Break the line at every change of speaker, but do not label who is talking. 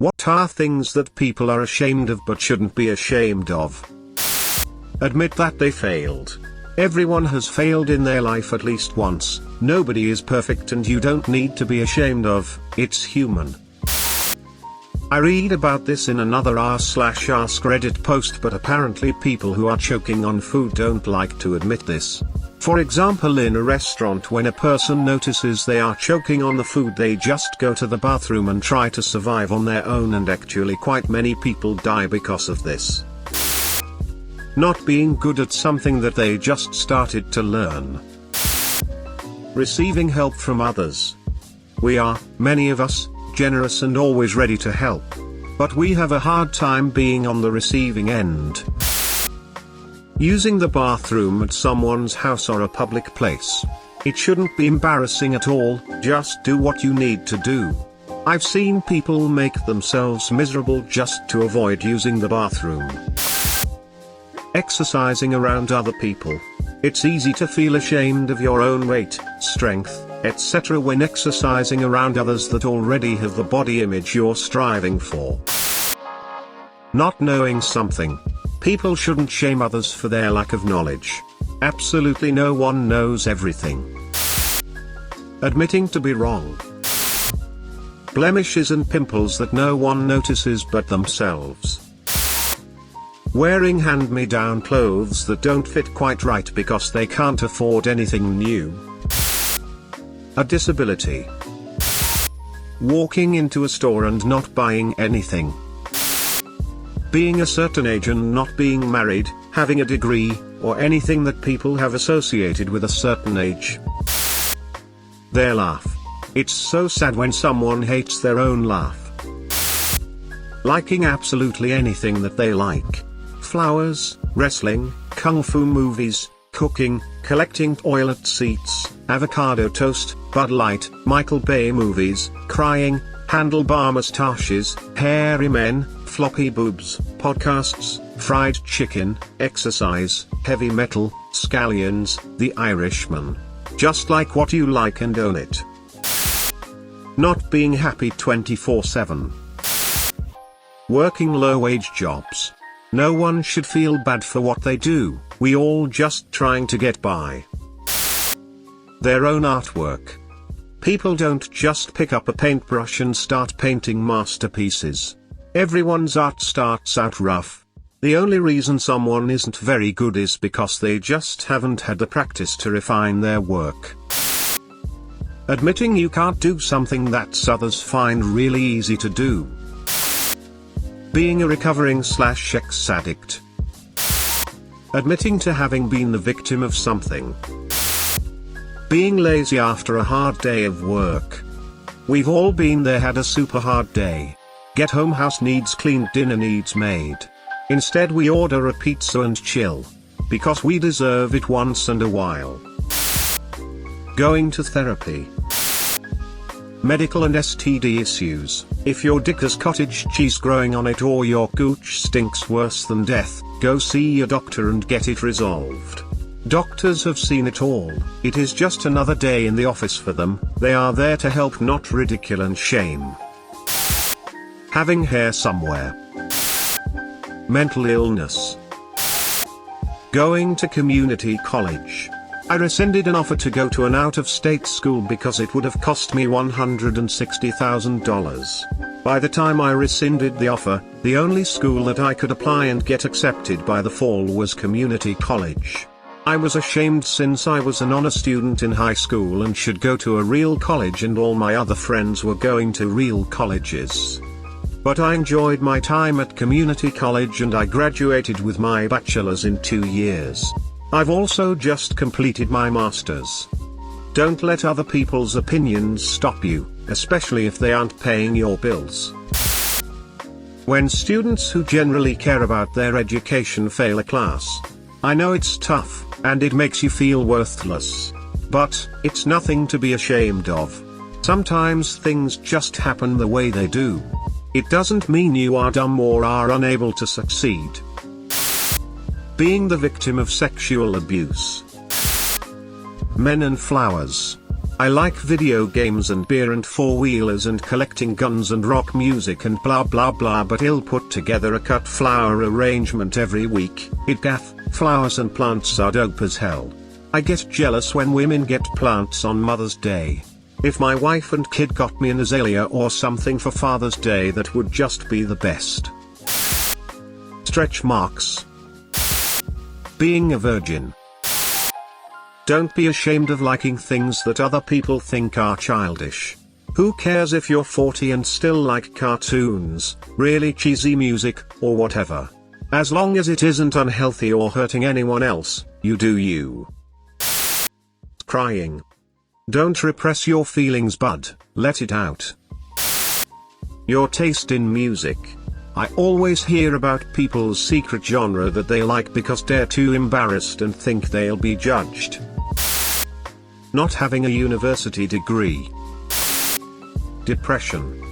What are things that people are ashamed of but shouldn't be ashamed of? Admit that they failed. Everyone has failed in their life at least once. Nobody is perfect and you don't need to be ashamed of, it's human. I read about this in another r/AskReddit post, but apparently people who are choking on food don't like to admit this. For example, in a restaurant, when a person notices they are choking on the food, they just go to the bathroom and try to survive on their own, and actually quite many people die because of this. Not being good at something that they just started to learn. Receiving help from others. We are, many of us, generous and always ready to help. But we have a hard time being on the receiving end. Using the bathroom at someone's house or a public place. It shouldn't be embarrassing at all, just do what you need to do. I've seen people make themselves miserable just to avoid using the bathroom. Exercising around other people. It's easy to feel ashamed of your own weight, strength, etc. when exercising around others that already have the body image you're striving for. Not knowing something. People shouldn't shame others for their lack of knowledge. Absolutely no one knows everything. Admitting to be wrong. Blemishes and pimples that no one notices but themselves. Wearing hand-me-down clothes that don't fit quite right because they can't afford anything new. A disability. Walking into a store and not buying anything. Being a certain age and not being married, having a degree, or anything that people have associated with a certain age. Their laugh. It's so sad when someone hates their own laugh. Liking absolutely anything that they like. Flowers, wrestling, kung fu movies, cooking, collecting toilet seats, avocado toast, Bud Light, Michael Bay movies, crying, handlebar mustaches, hairy men, floppy boobs, podcasts, fried chicken, exercise, heavy metal, scallions, The Irishman. Just like what you like and own it. Not being happy 24/7. Working low-wage jobs. No one should feel bad for what they do, we all just trying to get by. Their own artwork. People don't just pick up a paintbrush and start painting masterpieces. Everyone's art starts out rough. The only reason someone isn't very good is because they just haven't had the practice to refine their work. Admitting you can't do something that others find really easy to do. Being a recovering /ex addict. Admitting to having been the victim of something. Being lazy after a hard day of work. We've all been there, had a super hard day. Get home, house needs cleaned, dinner needs made. Instead we order a pizza and chill. Because we deserve it once in a while. Going to therapy. Medical and STD issues. If your dick has cottage cheese growing on it or your gooch stinks worse than death, go see your doctor and get it resolved. Doctors have seen it all. It is just another day in the office for them. They are there to help, not ridicule and shame. Having hair somewhere. Mental illness. Going to community college. I rescinded an offer to go to an out-of-state school because it would have cost me $160,000. By the time I rescinded the offer, the only school that I could apply and get accepted by the fall was community college. I was ashamed since I was an honor student in high school and should go to a real college, and all my other friends were going to real colleges. But I enjoyed my time at community college and I graduated with my bachelor's in 2 years. I've also just completed my master's. Don't let other people's opinions stop you, especially if they aren't paying your bills. When students who generally care about their education fail a class. I know it's tough, and it makes you feel worthless. But, it's nothing to be ashamed of. Sometimes things just happen the way they do. It doesn't mean you are dumb or are unable to succeed. Being the victim of sexual abuse. Men and flowers. I like video games and beer and four-wheelers and collecting guns and rock music and blah blah blah, but I'll put together a cut flower arrangement every week. It gaff, flowers and plants are dope as hell. I get jealous when women get plants on Mother's Day. If my wife and kid got me an azalea or something for Father's Day, that would just be the best. Stretch marks. Being a virgin. Don't be ashamed of liking things that other people think are childish. Who cares if you're 40 and still like cartoons, really cheesy music, or whatever? As long as it isn't unhealthy or hurting anyone else, you do you. Crying. Don't repress your feelings, bud, let it out. Your taste in music. I always hear about people's secret genre that they like because they're too embarrassed and think they'll be judged. Not having a university degree. Depression.